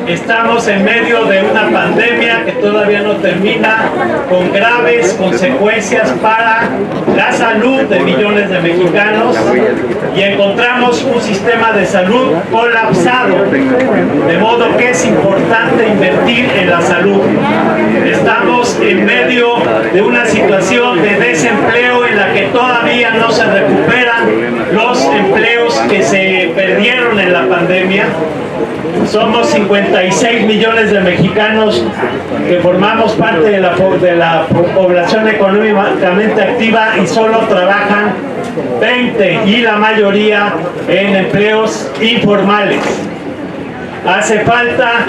Estamos en medio de una pandemia que todavía no termina, con graves consecuencias para la salud de millones de mexicanos, y encontramos un sistema de salud colapsado, de modo que es importante invertir en la salud. Estamos en medio de una situación de desempleo en la que todavía no se recuperan los empleos que se perdieron en la pandemia. Somos 56 millones de mexicanos que formamos parte de la población económicamente activa y solo trabajan 20, y la mayoría en empleos informales. Hace falta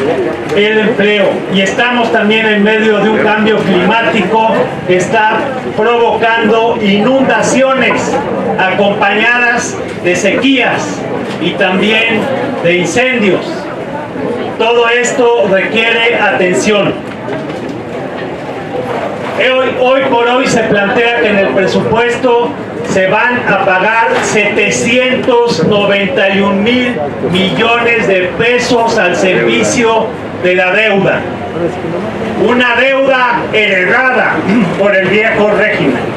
el empleo, y estamos también en medio de un cambio climático que está provocando inundaciones acompañadas de sequías y también de incendios. Todo esto requiere atención. Hoy por hoy se plantea que en el presupuesto se van a pagar 791,000 millones de pesos al servicio de la deuda. Una deuda heredada por el viejo régimen.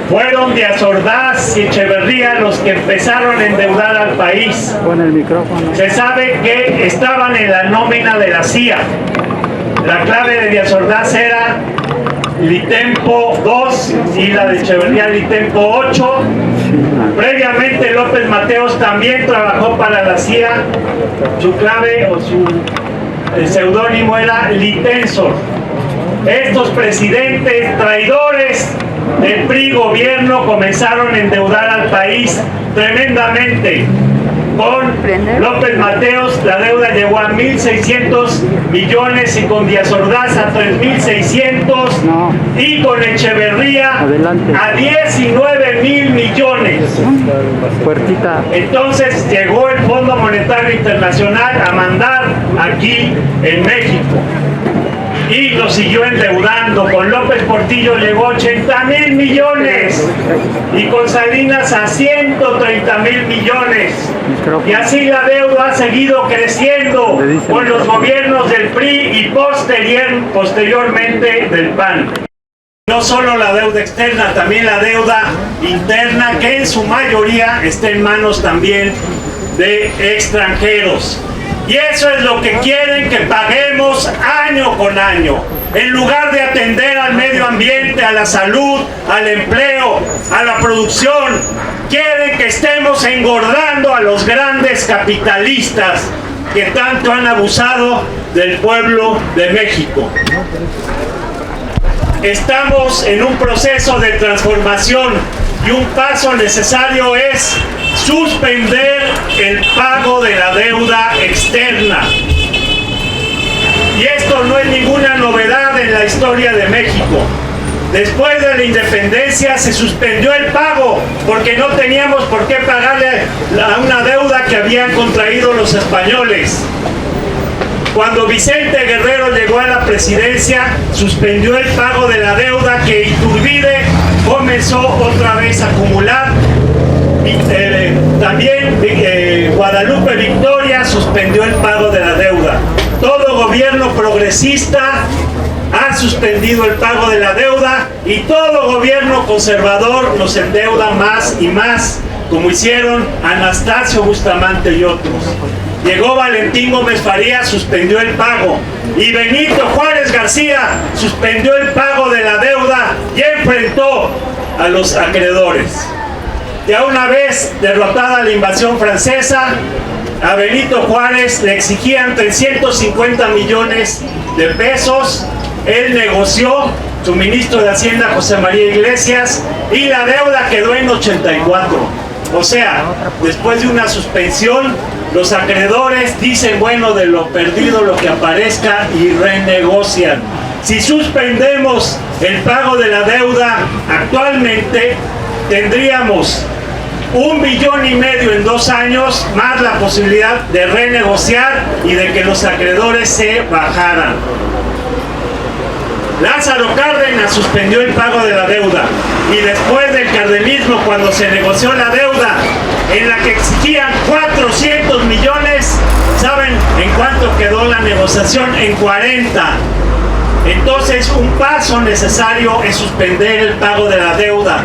Fueron Díaz Ordaz y Echeverría los que empezaron a endeudar al país. Se sabe que estaban en la nómina de la CIA. La clave de Díaz Ordaz era Litempo 2 y la de Echeverría Litempo 8. Previamente López Mateos también trabajó para la CIA. Su clave o su seudónimo era Litensor. Estos presidentes traidores del PRI gobierno comenzaron a endeudar al país tremendamente. Con López Mateos la deuda llegó a 1,600 millones y con Díaz Ordaz a 3,600 y con Echeverría a 19,000 millones. Entonces llegó el Fondo Monetario Internacional a mandar aquí en México y lo siguió endeudando. Con López Portillo llegó a 80,000 millones y con Salinas a 130,000 millones. Y así la deuda ha seguido creciendo con los gobiernos del PRI y posteriormente del PAN. No solo la deuda externa, también la deuda interna, que en su mayoría está en manos también de extranjeros. Y eso es lo que quieren que paguemos año con año. En lugar de atender al medio ambiente, a la salud, al empleo, a la producción, quieren que estemos engordando a los grandes capitalistas que tanto han abusado del pueblo de México. Estamos en un proceso de transformación y un paso necesario es suspender el pago de la deuda externa. Y esto no es ninguna novedad en la historia de México. Después de la independencia se suspendió el pago porque no teníamos por qué pagarle a una deuda que habían contraído los españoles. Cuando Vicente Guerrero llegó a la presidencia, suspendió el pago de la deuda que Iturbide comenzó otra vez a acumular. También Guadalupe Victoria suspendió el pago de la deuda. Todo gobierno progresista ha suspendido el pago de la deuda y todo gobierno conservador nos endeuda más y más, como hicieron Anastasio Bustamante y otros. Llegó Valentín Gómez Farías, suspendió el pago, y Benito Juárez García suspendió el pago de la deuda y enfrentó a los acreedores. Ya una vez derrotada la invasión francesa, a Benito Juárez le exigían 350 millones de pesos. Él negoció, su ministro de Hacienda José María Iglesias, y la deuda quedó en 84. O sea, después de una suspensión, los acreedores dicen, bueno, de lo perdido lo que aparezca, y renegocian. Si suspendemos el pago de la deuda actualmente, tendríamos 1,5 billones en 2 años, más la posibilidad de renegociar y de que los acreedores se bajaran. Lázaro Cárdenas suspendió el pago de la deuda y después del cardenismo, cuando se negoció la deuda en la que exigían 400 millones, ¿saben en cuánto quedó la negociación? En 40. Entonces, un paso necesario es suspender el pago de la deuda,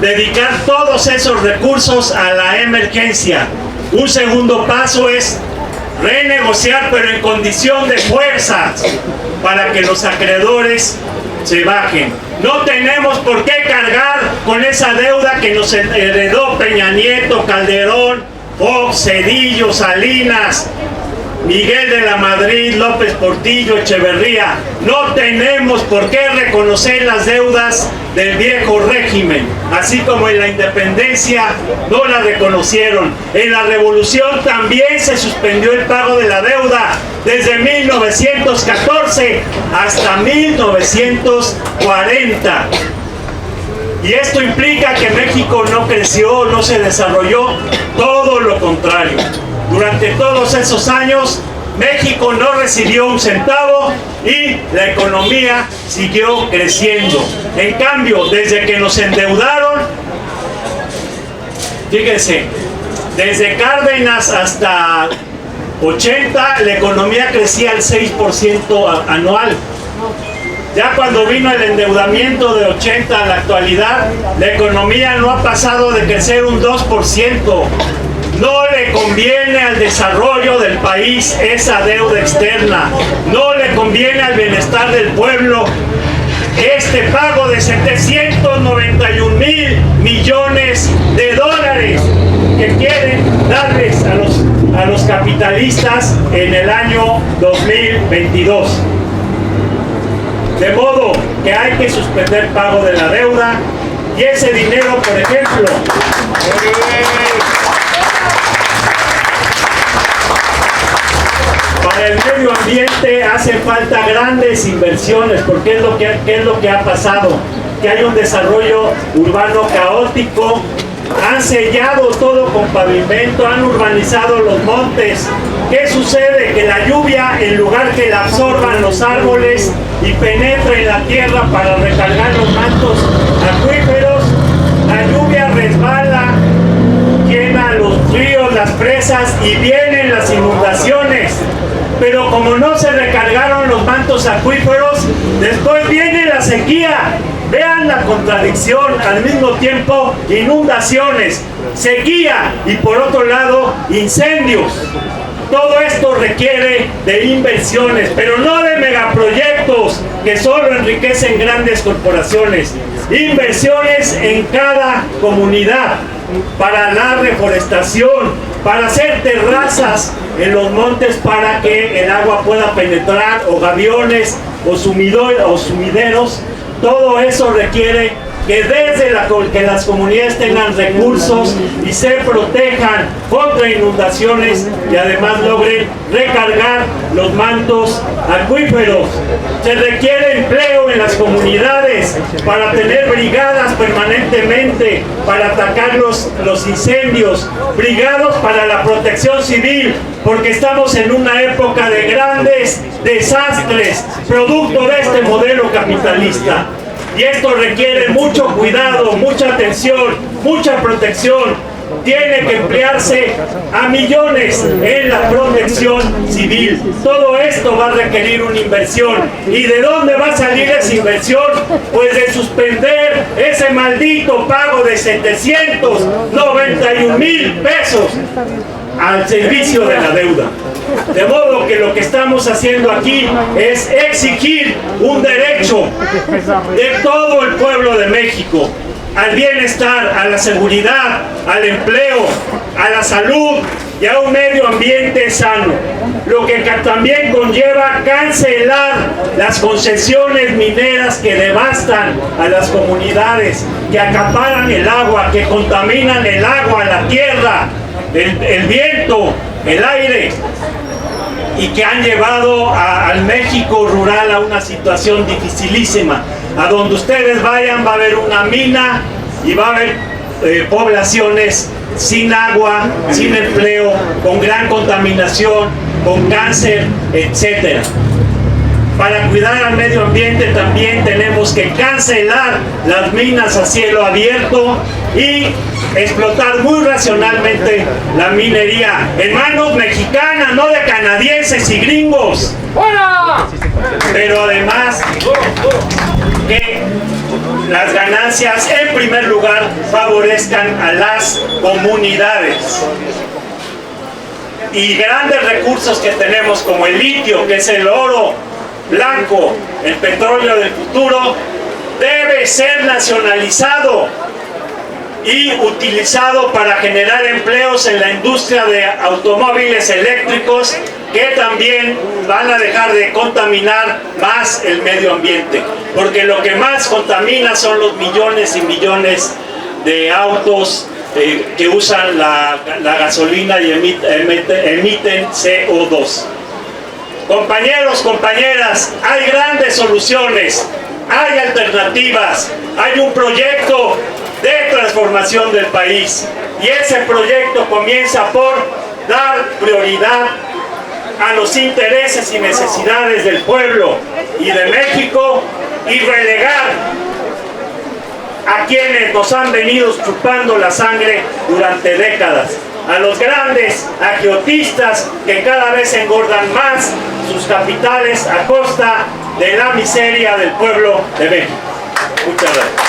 dedicar todos esos recursos a la emergencia. Un segundo paso es renegociar, pero en condición de fuerza, para que los acreedores se bajen. No tenemos por qué cargar con esa deuda que nos heredó Peña Nieto, Calderón, Fox, Zedillo, Salinas, Miguel de la Madrid, López Portillo, Echeverría. No tenemos por qué reconocer las deudas del viejo régimen, así como en la independencia no la reconocieron. En la revolución también se suspendió el pago de la deuda desde 1914 hasta 1940. Y esto implica que México no creció, no se desarrolló, todo lo contrario. Durante todos esos años, México no recibió un centavo y la economía siguió creciendo. En cambio, desde que nos endeudaron, fíjense, desde Cárdenas hasta 80, la economía crecía al 6% anual. Ya cuando vino el endeudamiento de 80 a la actualidad, la economía no ha pasado de crecer un 2%. No le conviene al desarrollo del país esa deuda externa. No le conviene al bienestar del pueblo este pago de 791,000 millones de dólares que quieren darles a los capitalistas en el año 2022. De modo que hay que suspender pago de la deuda y ese dinero, por ejemplo, para el medio ambiente hacen falta grandes inversiones, porque ¿qué es lo que ha pasado? Que hay un desarrollo urbano caótico, han sellado todo con pavimento, han urbanizado los montes. ¿Qué sucede? Que la lluvia, en lugar que la absorban los árboles y penetre en la tierra para recargar los mantos acuíferos, la lluvia resbala, llena los ríos, las presas y vienen las inundaciones. Pero como no se recargaron los mantos acuíferos, después viene la sequía. Vean la contradicción: al mismo tiempo inundaciones, sequía y por otro lado incendios. Todo esto requiere de inversiones, pero no de megaproyectos que solo enriquecen grandes corporaciones. Inversiones en cada comunidad para la reforestación, para hacer terrazas en los montes para que el agua pueda penetrar, o gaviones, o sumideros. Todo eso requiere que que las comunidades tengan recursos y se protejan contra inundaciones y además logren recargar los mantos acuíferos. Se requiere empleo en las comunidades para tener brigadas permanentemente para atacar los incendios, brigadas para la protección civil, porque estamos en una época de grandes desastres producto de este modelo capitalista. Y esto requiere mucho cuidado, mucha atención, mucha protección. Tiene que emplearse a millones en la protección civil. Todo esto va a requerir una inversión. ¿Y de dónde va a salir esa inversión? Pues de suspender ese maldito pago de 791,000 pesos al servicio de la deuda. De modo que lo que estamos haciendo aquí es exigir un derecho de todo el pueblo de México al bienestar, a la seguridad, al empleo, a la salud y a un medio ambiente sano, lo que también conlleva cancelar las concesiones mineras que devastan a las comunidades, que acaparan el agua, que contaminan el agua, la tierra, el viento, el aire, y que han llevado al México rural a una situación dificilísima. A donde ustedes vayan va a haber una mina y va a haber poblaciones sin agua, sin empleo, con gran contaminación, con cáncer, etc. Para cuidar al medio ambiente también tenemos que cancelar las minas a cielo abierto y explotar muy racionalmente la minería en manos mexicanas, no de canadienses y gringos. Pero además que las ganancias en primer lugar favorezcan a las comunidades. Y grandes recursos que tenemos como el litio, que es el oro blanco, el petróleo del futuro, debe ser nacionalizado y utilizado para generar empleos en la industria de automóviles eléctricos, que también van a dejar de contaminar más el medio ambiente, porque lo que más contamina son los millones y millones de autos que usan la gasolina y emiten CO2. Compañeros, compañeras, hay grandes soluciones, hay alternativas, hay un proyecto de transformación del país, y ese proyecto comienza por dar prioridad a los intereses y necesidades del pueblo y de México, y relegar a quienes nos han venido chupando la sangre durante décadas, a los grandes agiotistas que cada vez engordan más sus capitales a costa de la miseria del pueblo de México. Muchas gracias.